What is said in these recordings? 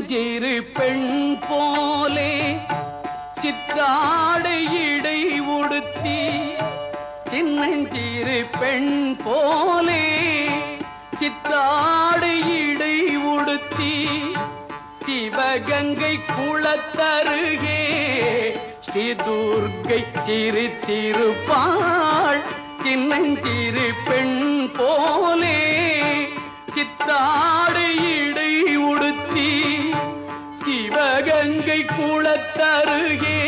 சின்னஞ்சிறு பெண் போலே சிற்றாடை இடை உடுத்தி சின்னஞ்சிறு பெண் போலே சிற்றாடை இடை உடுத்தி சிவகங்கை குளத்தருகே ஸ்ரீ துர்க்கை சிரித்திருப்பாள். சின்னஞ்சிறு பெண் போலே சித்தாடை இடை உடுத்தி சிவகங்கை குளத்தருகே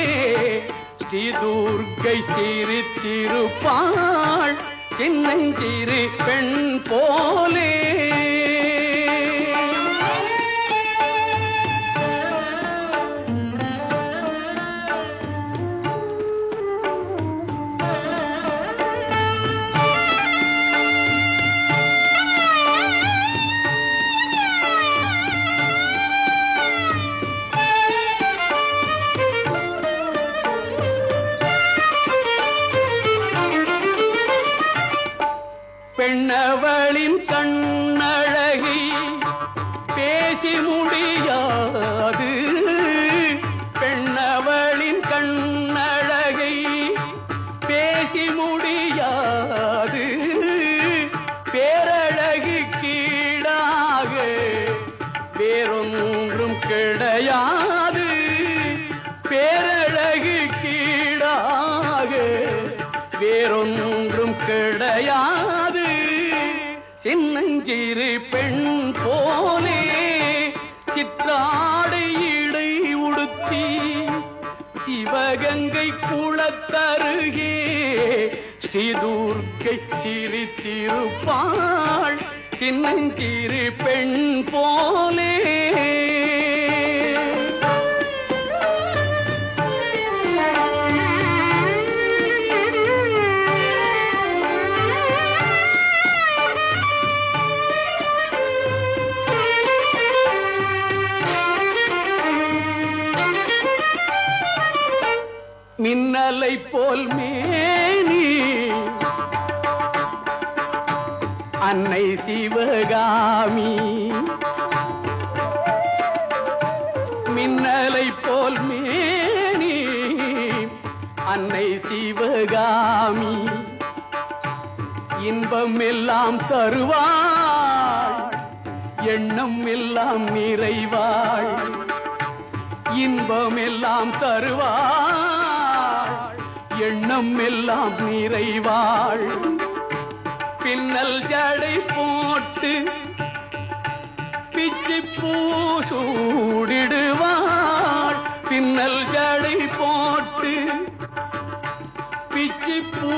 ஸ்ரீ துர்க்கை சிரித்திருப்பாள். சின்னஞ்சிறு பெண் போலே பெண்ணவளின் கண்ணழகை பேசி முடியாது. பெண்ணவளின் கண்ணழகை பேசி முடியாது. பேரழகு கீழாக வேறொன்றும் கிடையாது. பேரழகு கீழாக வேறொன்றும் கிடையாது. சின்னஞ்சிறு பெண் போலே சிற்றாடை இடை உடுத்தி சிவகங்கை குளத்தருகே ஸ்ரீ துர்க்கை சிரித்திருப்பாள். சின்னஞ்சிறு பெண் போலே மின்னலை போல் மேனி அன்னை சிவகாமி. மின்னலை போல் மேனி அன்னை சிவகாமி. இன்பம் எல்லாம் தருவாள், எண்ணம் எல்லாம் நிறைவாள். இன்பம் எல்லாம் தருவாள், எண்ணம் எல்லாம் நிறைவாள். பின்னல் ஜடை போட்டு பிச்சி பூ சூடிடுவாள். பின்னல் ஜடை போட்டு பிச்சி பூ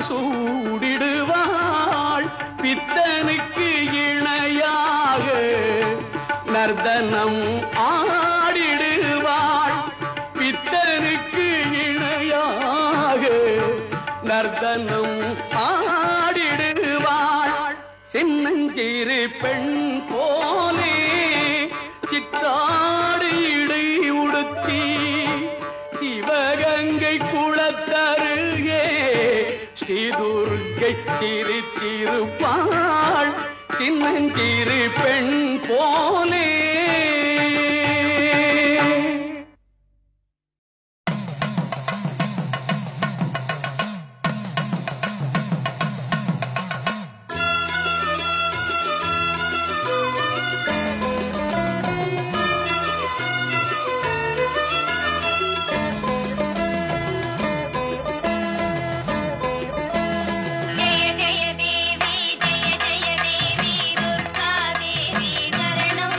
சூடிடுவாள். பித்தனுக்கு இணையாக நர்தனம் ஆடிடுவாள். பித்தனுக்கு இணையாக நர்தனம் ஆடிடுவாள். சின்னஞ்சிறு பெண் போலே சித்தாடு இடை உடுத்தி சிவகங்கை குளத்தருகே ஸ்ரீ துர்க்கை சிரித்திருப்பாள். சின்னஞ்சிறு பெண் போலே जय जय देवी दुर्गा देवी शरणं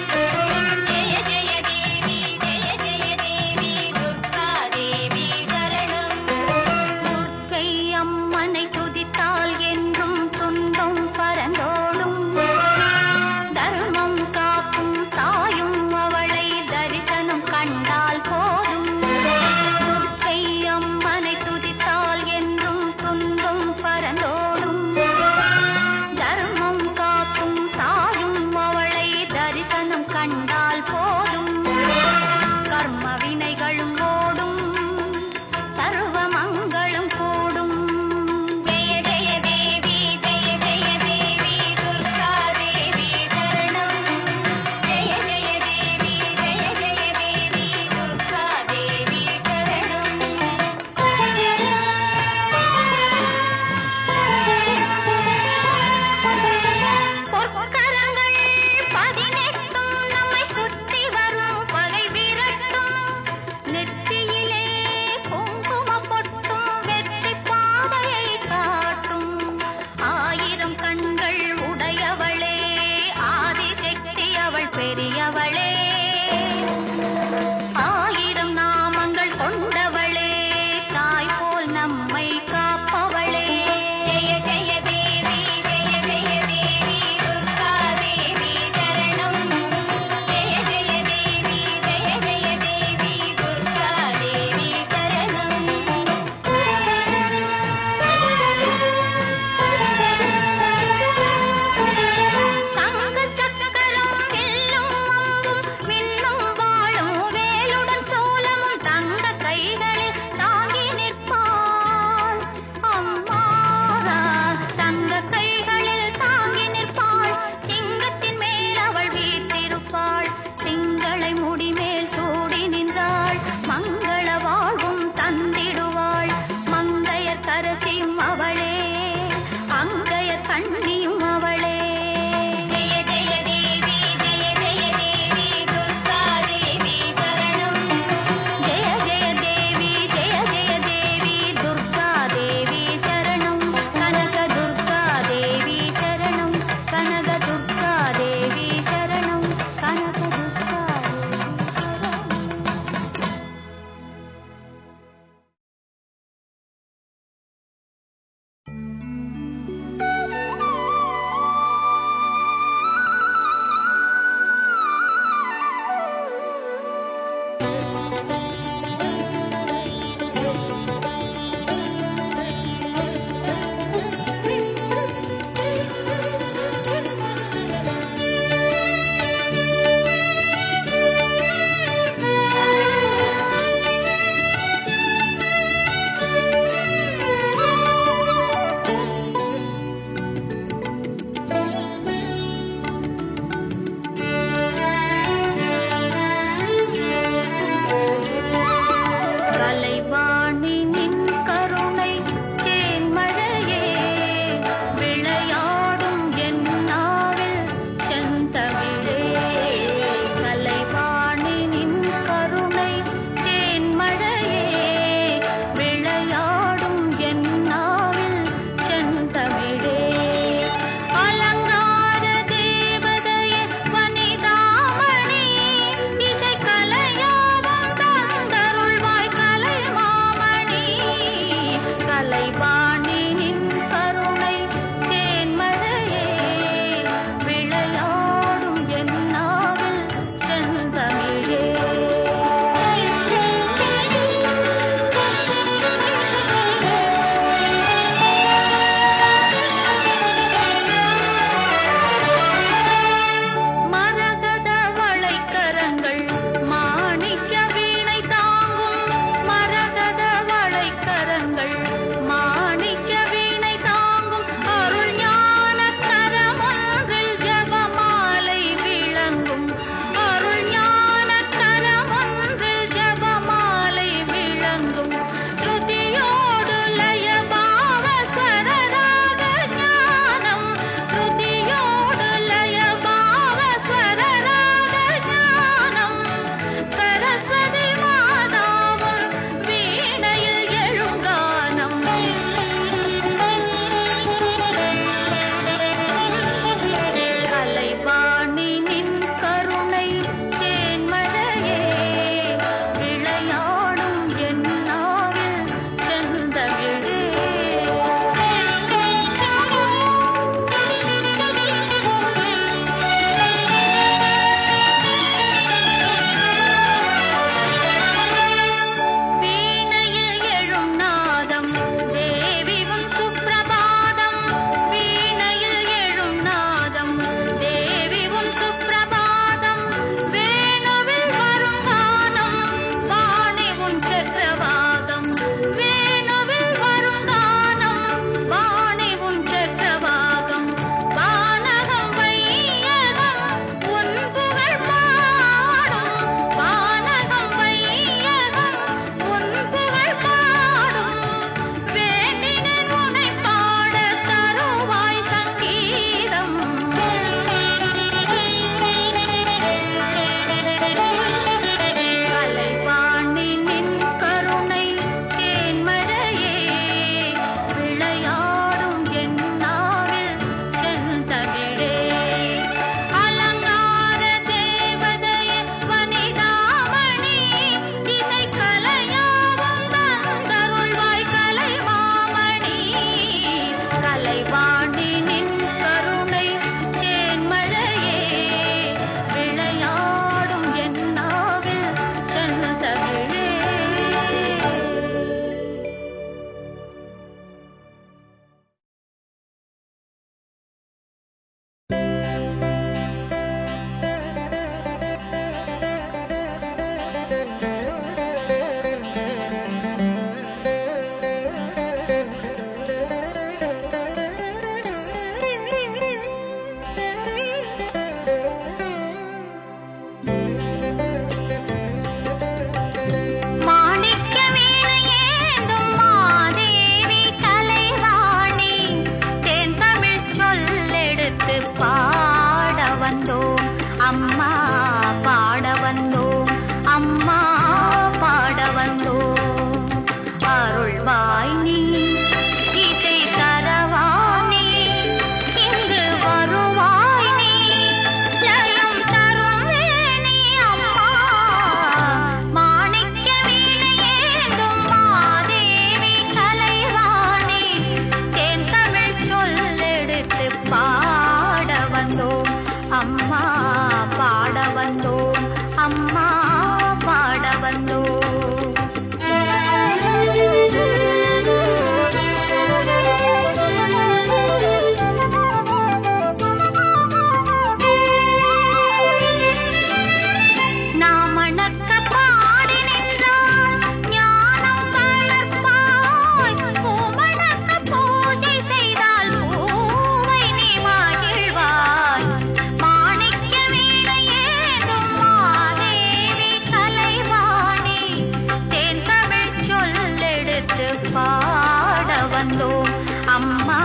பாட வந்தோம் அம்மா,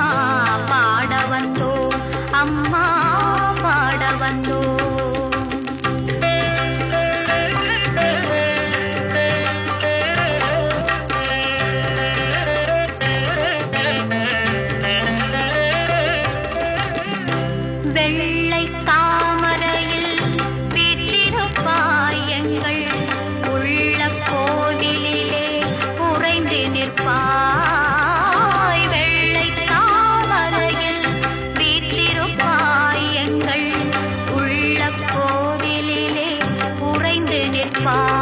பாட வந்தோம் அம்மா, பாட வந்தோம். வெள்ளை தாமரையில் வீற்றிருப்பாய் எங்கள் உள்ள கோவிலிலே உறைந்து நிற்பாய். வெள்ளை தாமரையில் வீற்றிருப்பாய் எங்கள் உள்ள கோவிலிலே உறைந்து நிற்பாய்.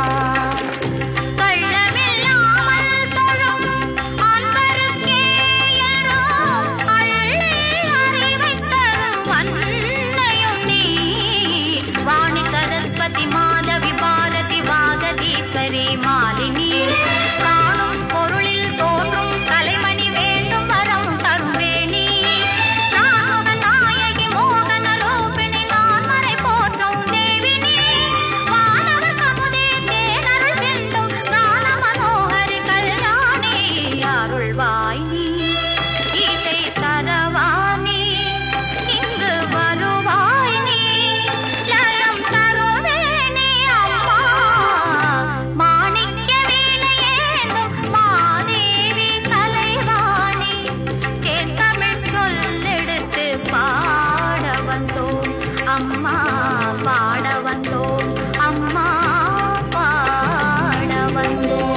மாதவி பாரதி வாகதீஸ்வரி மாலினி காணும் பொருளில் தோன்றும் கலைமணி வேண்டும் வரம் தருவேணி. ராம நாயகி மோகன ரூபிணி நான்மறை போற்றும் தேவினி. வானவர் கமுதே தேனருள் செல்லும் ஞான மனோகரி கல்யாணி. அருள்வாய் நீ கீதை தரவானி, இங்கு வருவாய் நீ ஜலம் தருவேணி அம்மா. மாணிக்க வீணையேந்தும் மாதேவி கலைவாணி. தேன்தமிழ் சொல்லெடுத்து பாட வந்தோம் அம்மா, பாட வந்தோம் அம்மா, பாட வந்தோம்.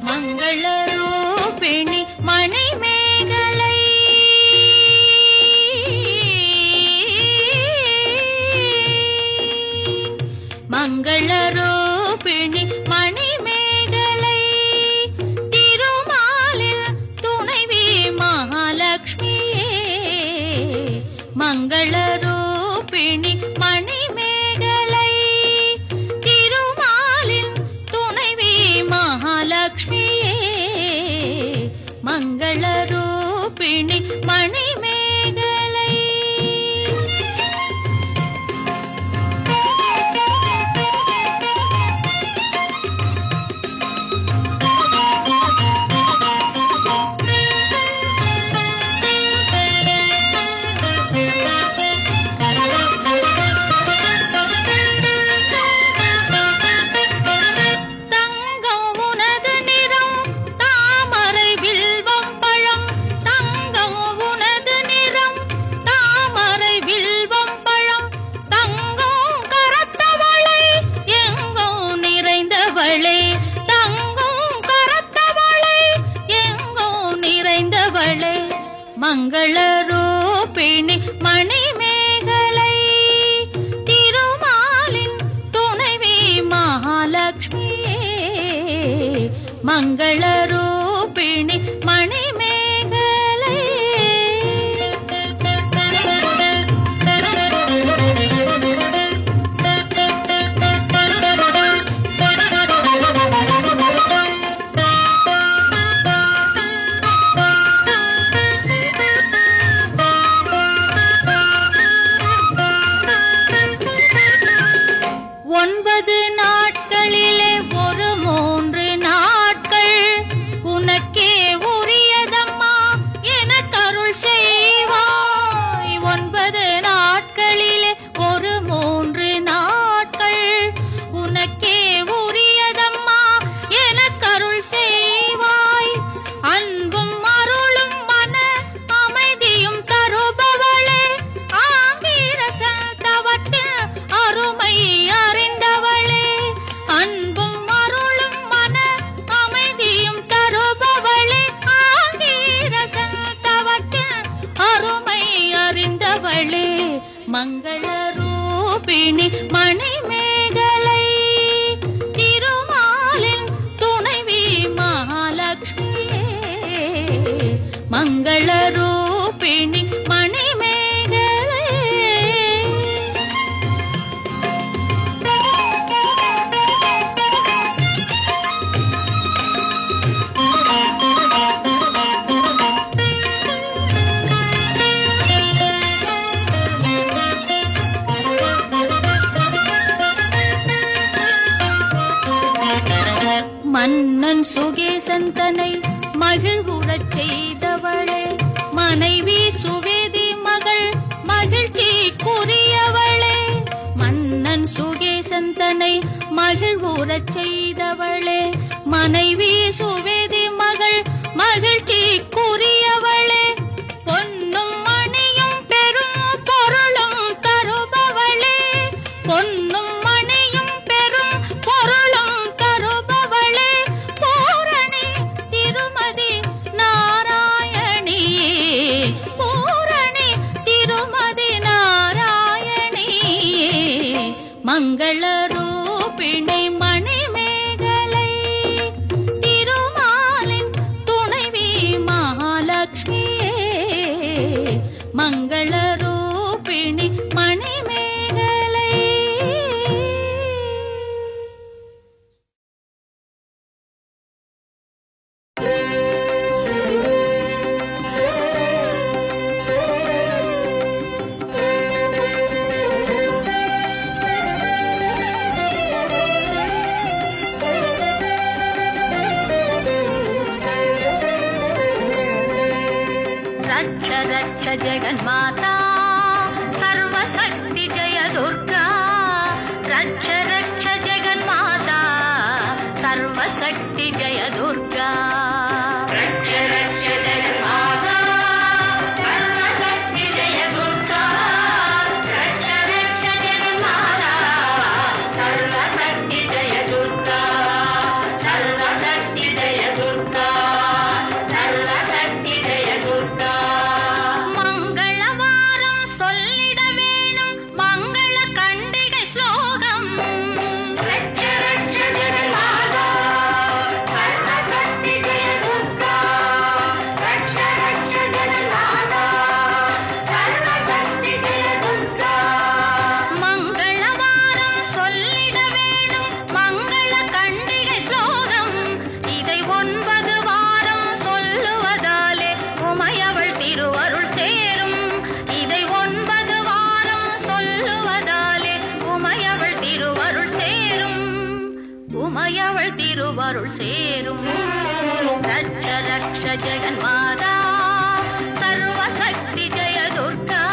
மங்களரூபிணி மணிமேகலை மங்களரூபிணி மணிமேகலை திருமாலில் துணைவி மகாலட்சுமியே. மங்களரூபிணி மணிமேகலை திருமாலின் துணைவி மகாலட்சுமியே. மங்களரூபிணி மணிமேகலை. தங்கம் உனது நிறம் தாமரை வில்வம் பழம். தங்கம் உனது நிறம் தாமரை வில்வம் பழம். தங்கம் கரத்தவளை எங்கும் நிறைந்தவளே. தங்கம் கரத்தவளை எங்கும் நிறைந்தவளே. மங்களரூபிணி மணிமேகலை திருமாலின் துணைவி மகாலட்சுமியே. மங்களரூபிணி மணிமேகலை. ஒன்பது நாட்களிலே ஒரு 3 நாட்கள் உனக்கே உரியதம்மா என கருள் செய்வாய். 9 நாட்களிலே ஒரு 3 நாட்கள் உனக்கே உரியதம்மா என கருள் செய்வாய். அன்பும் அருளும் மன அமைதியும் தருபவளே. ஆங்கிரசன் தவத்தில் அருமை அறிந்தவளே. அன்பும் அருளும் மன அமைதியும் தருபவளே. ஆங்கிரசன் தவத்தில் அருமை அறிந்தவளே. மங்களரூபிணி மணிமேகலை திருமாலின் துணைவி மகாலட்சுமியே. மங்கள ரூபிணி மணிமேகலை மன்னன் சுகேசன் தன்னை மகிழ்வுறச் செய்தவளே மனைவி சுவேதி மகள் மகிழ்ச்சிக்குரியவளே மன்னன் சுகேசன் தன்னை மகிழ்வுறச் செய்தவளே மனைவி சுவேதி மகள் மகிழ்ச்சிக்குரியவளே பொன்னும் மணியும் பெரும் பொருளும் தருபவளே பொன்னும் மணியும் பெரும் பொருளும் தருபவளே பூரணி திருமதி நாராயணியே பூரணி திருமதி நாராயணியே மங்கள ரூபிணி மணிமேகலை திருமாலின் துணைவி மகாலட்சுமியே மங்கள ரூபிணி மணிமேகலை रक्ष रक्ष जगन्माता सर्वशक्ति जय दुर्गा रक्ष रक्ष जगन्माता सर्वशक्ति जय दुर्गा रक्ष रक्ष जगन्माता सर्वशक्ति जय दुर्गा रक्ष रक्ष जगन्माता सर्वशक्ति जय दुर्गा सर्वशक्ति जय दुर्गा सर्वशक्ति जय दुर्गा மங்களவாரம் சொல்லிட வேணும் மங்கள கண்டிகை ஸ்லோகம் ரட்ச ரட்ச ஜெகன்மாதா சர்வசக்தி ஜெய துர்கா ரட்ச ரட்ச ஜெகன்மாதா சர்வசக்தி ஜெய துர்கா மங்களவாரம் சொல்லிட வேணும் மங்கள கண்டிகை ஸ்லோகம் இதை 9 வாரம் சொல்லுவதாலே உமையவள் திருவருள் சேரும் இதை 9 வாரம் சொல்லுவதாலே உமையவள் திருவருள் சேரும் உமையவள் திருவருள் சேரும் ரட்ச ரக்ஷ ஜெகன்மாதா சர்வசக்தி ஜெய துர்கா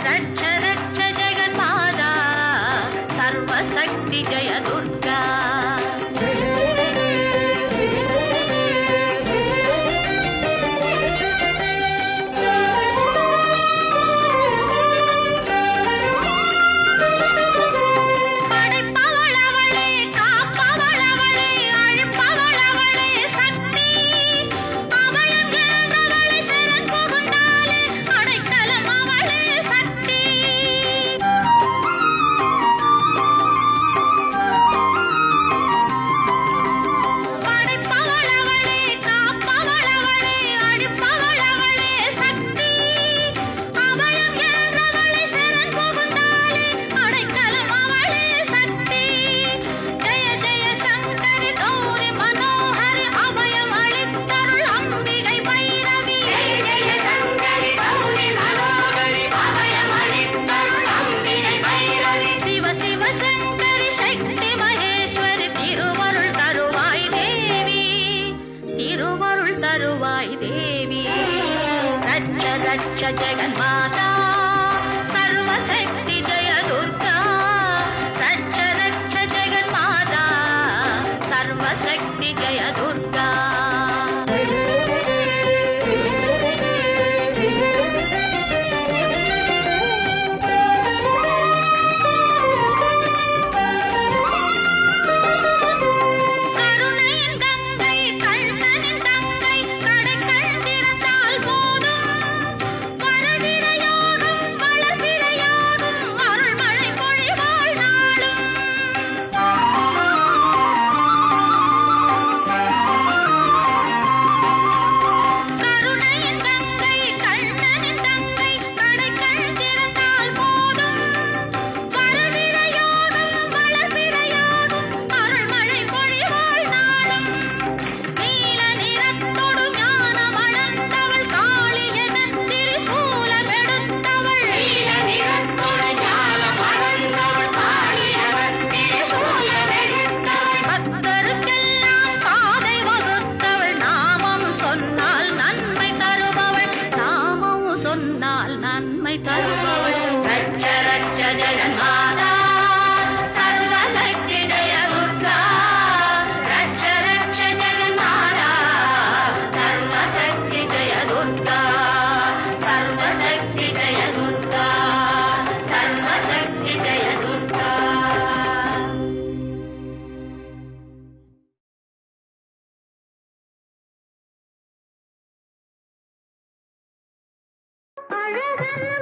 ரட்ச ரக்ஷ ஜெகன்மாதா சர்வசக்தி ஜெய துர்கா படைப்பவள் அவளே காப்பவள் அவளே அழிப்பவள் அவளே சக்தி அபயம் என்றவளை சரண் புகுந்தாலே அடைக்கலம் அவளே சக்தி படைப்பவள் அவளே காப்பவள் அவளே அழிப்பவள் அவளே சக்தி அபயம் என்றவளை சரண் புகுந்தாலே அடைக்கலம் அவளே சக்தி ஜெய ஜெய சங்கரி கௌரி மனோஹரி அபயம் அளித்தருள் அம்பிகை பைரவி ஜெய ஜெய சங்கரி கௌரி மனோஹரி அபயம் அளித்தருள் அம்பிகை பைரவி சிவ சிவ சங்கரி சக்தி மகேஸ்வரி திருவருள் தருவாய் தேவி திருவருள் தருவாய் தேவி ரட்ச ரட்ச ஜெகன்மாதா சர்வசக்தி ஜெய துர்கா ரட்ச ரட்ச ஜெகன்மாதா சர்வசக்தி ஜெய துர்கா கருணையின் கங்கை கண்ணனின் தங்கை கடைக்கண் திறந்தால் போதும் வரதிரையோடும் வளர்பிறையோடும் அருள்மழை பொழிவாள் நாளும் நன்மை தருபவள் ரட்ச ரட்ச ஜெகன்மாதா சர்வசக்தி ஜெய துர்கா ரட்ச ரட்ச ஜெகன்மாதா சர்வசக்தி ஜெய துர்கா சர்வசக்தி ஜெய துர்கா சர்வசக்தி ஜெய துர்கா. அழகன்